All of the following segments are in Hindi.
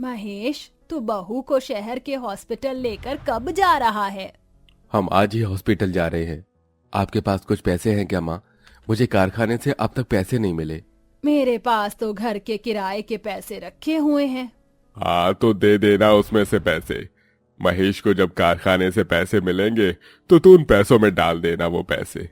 महेश, तू बहू को शहर के हॉस्पिटल लेकर कब जा रहा है? हम आज ही हॉस्पिटल जा रहे हैं। आपके पास कुछ पैसे हैं क्या माँ? मुझे कारखाने से अब तक पैसे नहीं मिले। मेरे पास तो घर के किराए के पैसे रखे हुए हैं। हाँ तो दे देना उसमें से पैसे। महेश को जब कारखाने से पैसे मिलेंगे तो तू उन पैसों में डाल देना वो पैसे।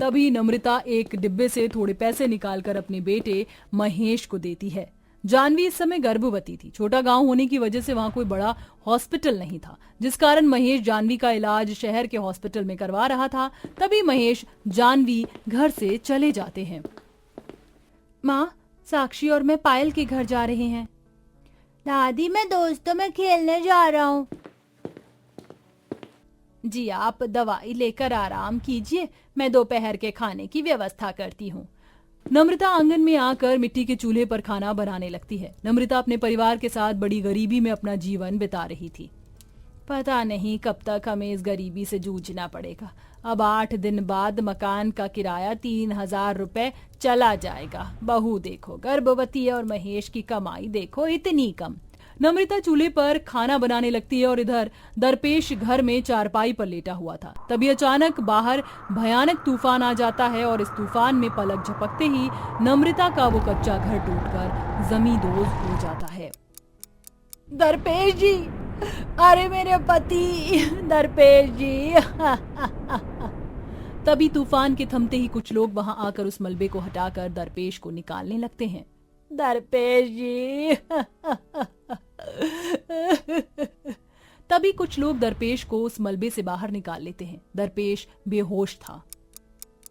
तभी नम्रता एक डिब्बे से थोड़े पैसे निकालकर अपने बेटे महेश को देती है। जानवी इस समय गर्भवती थी। छोटा गांव होने की वजह से वहां कोई बड़ा हॉस्पिटल नहीं था, जिस कारण महेश जानवी का इलाज शहर के हॉस्पिटल में करवा रहा था। तभी महेश जानवी घर से चले जाते हैं। माँ, साक्षी और मैं पायल के घर जा रहे हैं। दादी, मैं दोस्तों में खेलने जा रहा हूँ। जी, आप दवाई लेकर आराम कीजिए, मैं दोपहर के खाने की व्यवस्था करती हूँ। नम्रता आंगन में आकर मिट्टी के चूल्हे पर खाना बनाने लगती है। नम्रता अपने परिवार के साथ बड़ी गरीबी में अपना जीवन बिता रही थी। पता नहीं कब तक हमें इस गरीबी से जूझना पड़ेगा। अब 8 दिन बाद मकान का किराया 3000 रुपए चला जाएगा। बहू देखो गर्भवती है और महेश की कमाई देखो इतनी कम। नम्रता चूल्हे पर खाना बनाने लगती है और इधर दरपेश घर में चारपाई पर लेटा हुआ था। तभी अचानक बाहर भयानक तूफान आ जाता है और इस तूफान में पलक झपकते ही नम्रता का वो कच्चा घर टूटकर जमींदोज हो जाता है। दरपेश जी, अरे मेरे पति, दरपेश जी। तभी तूफान के थमते ही कुछ लोग वहां आकर उस मलबे को हटाकर दरपेश को निकालने लगते हैं। दरपेश जी। तभी कुछ लोग दरपेश को उस मलबे से बाहर निकाल लेते हैं। दरपेश बेहोश था।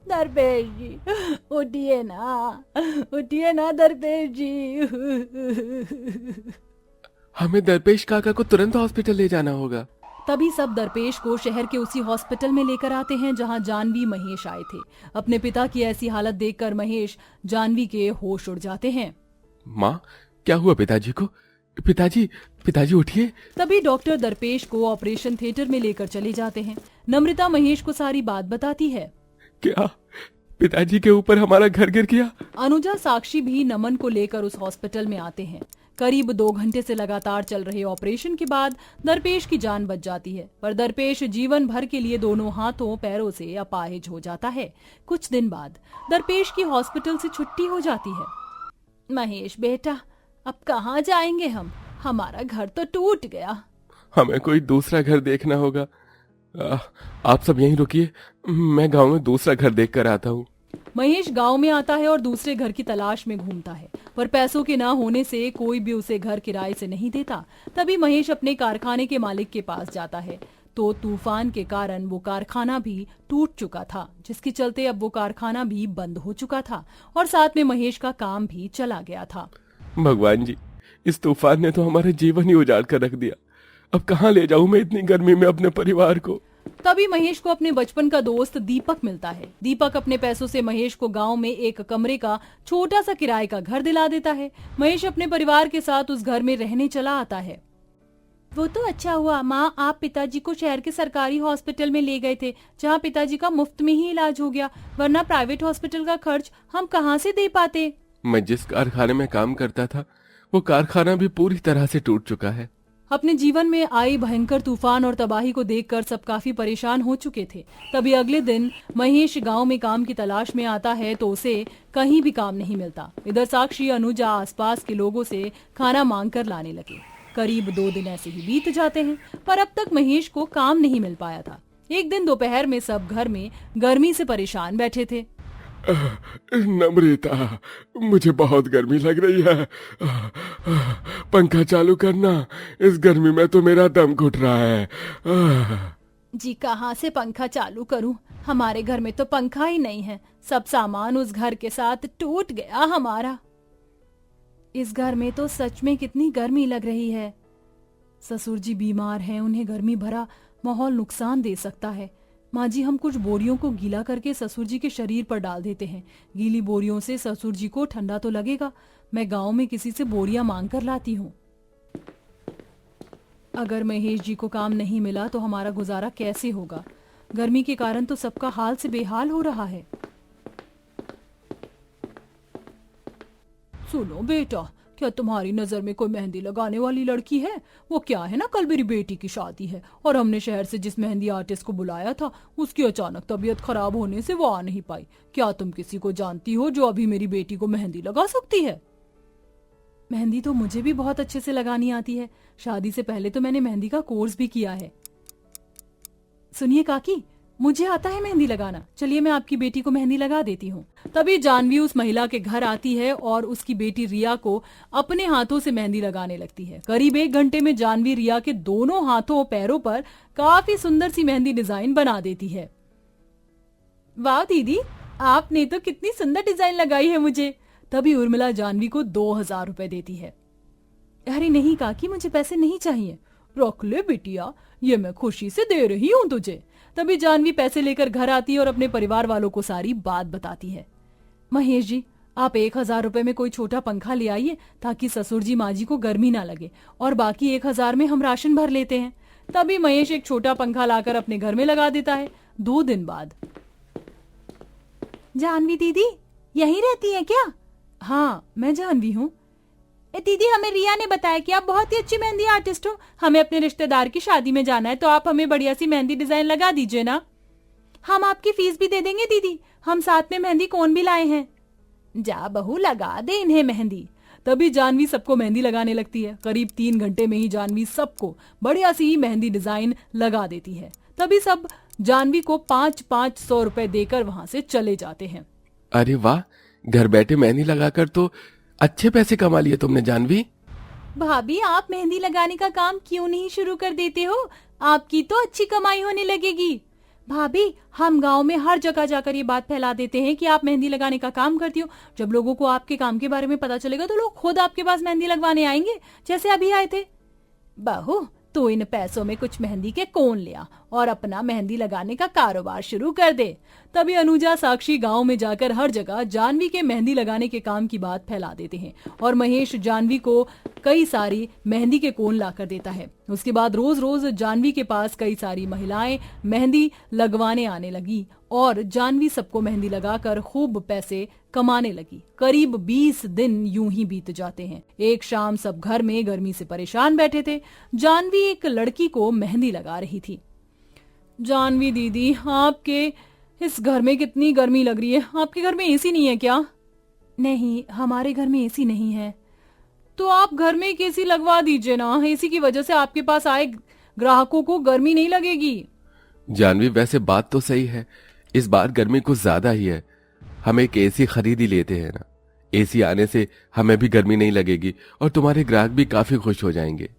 दरपेश जी, उठिए ना दरपेश जी। हमें दरपेश काका को तुरंत हॉस्पिटल ले जाना होगा। तभी सब दरपेश को शहर के उसी हॉस्पिटल में लेकर आते हैं जहां जानवी महेश आए थे। अपने पिता की ऐसी हालत देखकर महेश जानवी के होश उड़ जाते हैं। माँ, क्या हुआ पिताजी को? पिताजी उठिए। तभी डॉक्टर दरपेश को ऑपरेशन थिएटर में लेकर चले जाते हैं। नम्रता महेश को सारी बात बताती है। क्या पिताजी के ऊपर हमारा घर गिर गया? अनुजा, साक्षी भी नमन को लेकर उस हॉस्पिटल में आते हैं। करीब 2 घंटे से लगातार चल रहे ऑपरेशन के बाद दरपेश की जान बच जाती है, पर दरपेश जीवन भर के लिए दोनों हाथों पैरों से अपाहिज हो जाता है। कुछ दिन बाद दरपेश की हॉस्पिटल से छुट्टी हो जाती है। महेश बेटा, अब कहाँ जाएंगे हम? हमारा घर तो टूट गया। हमें कोई दूसरा घर देखना होगा। आप सब यहीं रुकिए, मैं गांव में दूसरा घर देख कर आता हूँ। महेश गांव में आता है और दूसरे घर की तलाश में घूमता है, पर पैसों के ना होने से कोई भी उसे घर किराए से नहीं देता। तभी महेश अपने कारखाने के मालिक के पास जाता है तो तूफान के कारण वो कारखाना भी टूट चुका था, जिसके चलते अब वो कारखाना भी बंद हो चुका था और साथ में महेश का काम भी चला गया था। भगवान जी, इस तूफान ने तो हमारा जीवन ही उजाड़ कर रख दिया। अब कहाँ ले जाऊं मैं इतनी गर्मी में अपने परिवार को? तभी महेश को अपने बचपन का दोस्त दीपक मिलता है। दीपक अपने पैसों से महेश को गांव में एक कमरे का छोटा सा किराए का घर दिला देता है। महेश अपने परिवार के साथ उस घर में रहने चला आता है। वो तो अच्छा हुआ माँ, आप पिताजी को शहर के सरकारी हॉस्पिटल में ले गए थे, जहाँ पिताजी का मुफ्त में ही इलाज हो गया, वरना प्राइवेट हॉस्पिटल का खर्च हम कहाँ से दे पाते। मैं जिस कारखाने में काम करता था वो कारखाना भी पूरी तरह से टूट चुका है। अपने जीवन में आई भयंकर तूफान और तबाही को देखकर सब काफी परेशान हो चुके थे। तभी अगले दिन महेश गांव में काम की तलाश में आता है तो उसे कहीं भी काम नहीं मिलता। इधर साक्षी, अनुजा आसपास के लोगों से खाना मांग कर लाने लगे। करीब 2 दिन ऐसे ही बीत जाते हैं, पर अब तक महेश को काम नहीं मिल पाया था। एक दिन दोपहर में सब घर में गर्मी से परेशान बैठे थे। नम्रता, मुझे बहुत गर्मी लग रही है। पंखा चालू करना, इस गर्मी में तो मेरा दम घुट रहा है। जी, कहाँ से पंखा चालू करूं? हमारे घर में तो पंखा ही नहीं है। सब सामान उस घर के साथ टूट गया हमारा। इस घर में तो सच में कितनी गर्मी लग रही है। ससुर जी बीमार हैं, उन्हें गर्मी भरा माहौल नुकसान दे सकता है। माँ जी, हम कुछ बोरियों को गीला करके ससुर जी के शरीर पर डाल देते हैं। गीली बोरियों से ससुर जी को ठंडा तो लगेगा। मैं गांव में किसी से बोरियां मांग कर लाती हूँ। अगर महेश जी को काम नहीं मिला तो हमारा गुजारा कैसे होगा? गर्मी के कारण तो सबका हाल से बेहाल हो रहा है। सुनो बेटा, क्या तुम्हारी नजर में कोई मेहंदी लगाने वाली लड़की है? वो क्या है ना, कल मेरी बेटी की शादी है और हमने शहर से जिस मेहंदी आर्टिस्ट को बुलाया था उसकी अचानक तबीयत खराब होने से वो आ नहीं पाई। क्या तुम किसी को जानती हो जो अभी मेरी बेटी को मेहंदी लगा सकती है? मेहंदी तो मुझे भी बहुत अच्छे से लगानी आती है। शादी से पहले तो मैंने मेहंदी का कोर्स भी किया है। सुनिए काकी, मुझे आता है मेहंदी लगाना, चलिए मैं आपकी बेटी को मेहंदी लगा देती हूँ। तभी जानवी उस महिला के घर आती है और उसकी बेटी रिया को अपने हाथों से मेहंदी लगाने लगती है। करीब 1 घंटे में जानवी रिया के दोनों हाथों और पैरों पर काफी सुंदर सी मेहंदी डिजाइन बना देती है। वाह दीदी, आपने तो कितनी सुंदर डिजाइन लगाई है मुझे। तभी उर्मिला जानवी को 2000 रुपए देती है। अरे नहीं काकी, मुझे पैसे नहीं चाहिए। रख ले बिटिया, ये मैं खुशी से दे रही हूँ तुझे। तभी जानवी पैसे लेकर घर आती है और अपने परिवार वालों को सारी बात बताती है। महेश जी, आप 1000 रुपए में कोई छोटा पंखा ले आइए ताकि ससुर जी माँ जी को गर्मी ना लगे, और बाकी 1000 में हम राशन भर लेते हैं। तभी महेश एक छोटा पंखा लाकर अपने घर में लगा देता है। 2 दिन बाद, जानवी दीदी यहीं रहती है क्या? हाँ, मैं जानवी हूँ। दीदी, हमें रिया ने बताया कि आप बहुत ही अच्छी मेहंदी आर्टिस्ट हो। हमें अपने रिश्तेदार की शादी में जाना है, तो आप हमें बढ़िया सी मेहंदी डिजाइन लगा दीजिए ना। हम आपकी फीस भी दे देंगे दीदी, हम साथ में मेहंदी कोन भी लाए हैं। जा बहू, लगा दे इन्हें मेहंदी। तभी जानवी सबको मेहंदी लगाने लगती है। करीब 3 घंटे में ही जानवी सबको बढ़िया सी मेहंदी डिजाइन लगा देती है। तभी सब जानवी को 500 रुपए देकर वहां से चले जाते हैं। अरे वाह, घर बैठे मेहंदी लगाकर तो अच्छे पैसे कमा लिए तुमने जानवी। भाभी, आप मेहंदी लगाने का काम क्यों नहीं शुरू कर देते हो? आपकी तो अच्छी कमाई होने लगेगी। भाभी, हम गांव में हर जगह जाकर ये बात फैला देते हैं कि आप मेहंदी लगाने का काम करती हो। जब लोगों को आपके काम के बारे में पता चलेगा तो लोग खुद आपके पास मेहंदी लगवाने आएंगे, जैसे अभी आए थे। बहू, तो इन पैसों में कुछ मेहंदी के कोन ले आ और अपना मेहंदी लगाने का कारोबार शुरू कर दे। तभी अनुजा, साक्षी गांव में जाकर हर जगह जानवी के मेहंदी लगाने के काम की बात फैला देते हैं और महेश जानवी को कई सारी मेहंदी के कोन लाकर देता है। उसके बाद रोज रोज जानवी के पास कई सारी महिलाएं मेहंदी लगवाने आने लगी और जानवी सबको मेहंदी लगाकर खूब पैसे कमाने लगी। करीब 20 दिन यूं ही बीत जाते हैं। एक शाम सब घर में गर्मी से परेशान बैठे थे। जानवी एक लड़की को मेहंदी लगा रही थी। जानवी दीदी, आपके इस घर में कितनी गर्मी लग रही है। आपके घर में एसी नहीं है क्या? नहीं, हमारे घर में एसी नहीं है। तो आप घर में एक एसी लगवा दीजिए ना। एसी की वजह से आपके पास आए ग्राहकों को गर्मी नहीं लगेगी। जानवी, वैसे बात तो सही है, इस बार गर्मी कुछ ज्यादा ही है। हम एक एसी खरीद ही लेते हैं ना। एसी आने से हमें भी गर्मी नहीं लगेगी और तुम्हारे ग्राहक भी काफी खुश हो जाएंगे।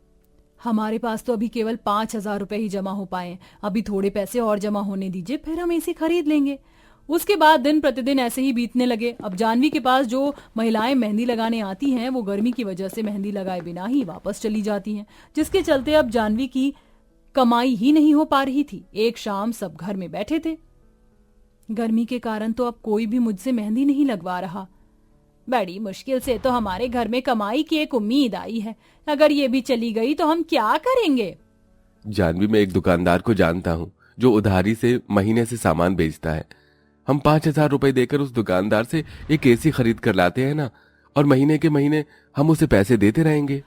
हमारे पास तो अभी केवल 5000 रुपए ही जमा हो पाए। अभी थोड़े पैसे और जमा होने दीजिए, फिर हम एसी खरीद लेंगे। उसके बाद दिन प्रतिदिन ऐसे ही बीतने लगे। अब जानवी के पास जो महिलाएं मेहंदी लगाने आती हैं वो गर्मी की वजह से मेहंदी लगाए बिना ही वापस चली जाती हैं, जिसके चलते अब जानवी की कमाई ही नहीं हो पा रही थी। एक शाम सब घर में बैठे थे। गर्मी के कारण तो अब कोई भी मुझसे मेहंदी नहीं लगवा रहा। बड़ी मुश्किल से तो हमारे घर में कमाई की एक उम्मीद आई है। अगर ये भी चली गई तो हम क्या करेंगे? जानवी, मैं एक दुकानदार को जानता हूँ जो उधारी से महीने से सामान बेचता है। हम 5000 रुपए देकर उस दुकानदार से एक एसी खरीद कर लाते हैं ना, और महीने के महीने हम उसे पैसे देते रहेंगे।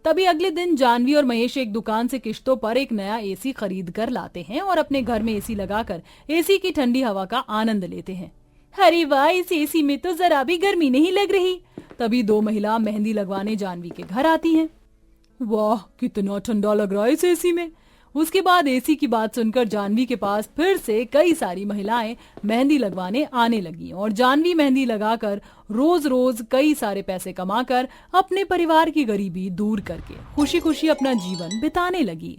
तभी अगले दिन जानवी और महेश एक दुकान से किश्तों पर एक नया एसी खरीद कर लाते हैं और अपने घर में एसी लगाकर एसी की ठंडी हवा का आनंद लेते हैं। अरे वाह, इस एसी में तो जरा भी गर्मी नहीं लग रही। तभी 2 महिला मेहंदी लगवाने जानवी के घर आती हैं। वाह, कितना ठंडा लग रहा है इस एसी में। उसके बाद एसी की बात सुनकर जानवी के पास फिर से कई सारी महिलाएं मेहंदी लगवाने आने लगी और जानवी मेहंदी लगाकर रोज रोज कई सारे पैसे कमाकर अपने परिवार की गरीबी दूर करके खुशी खुशी अपना जीवन बिताने लगी।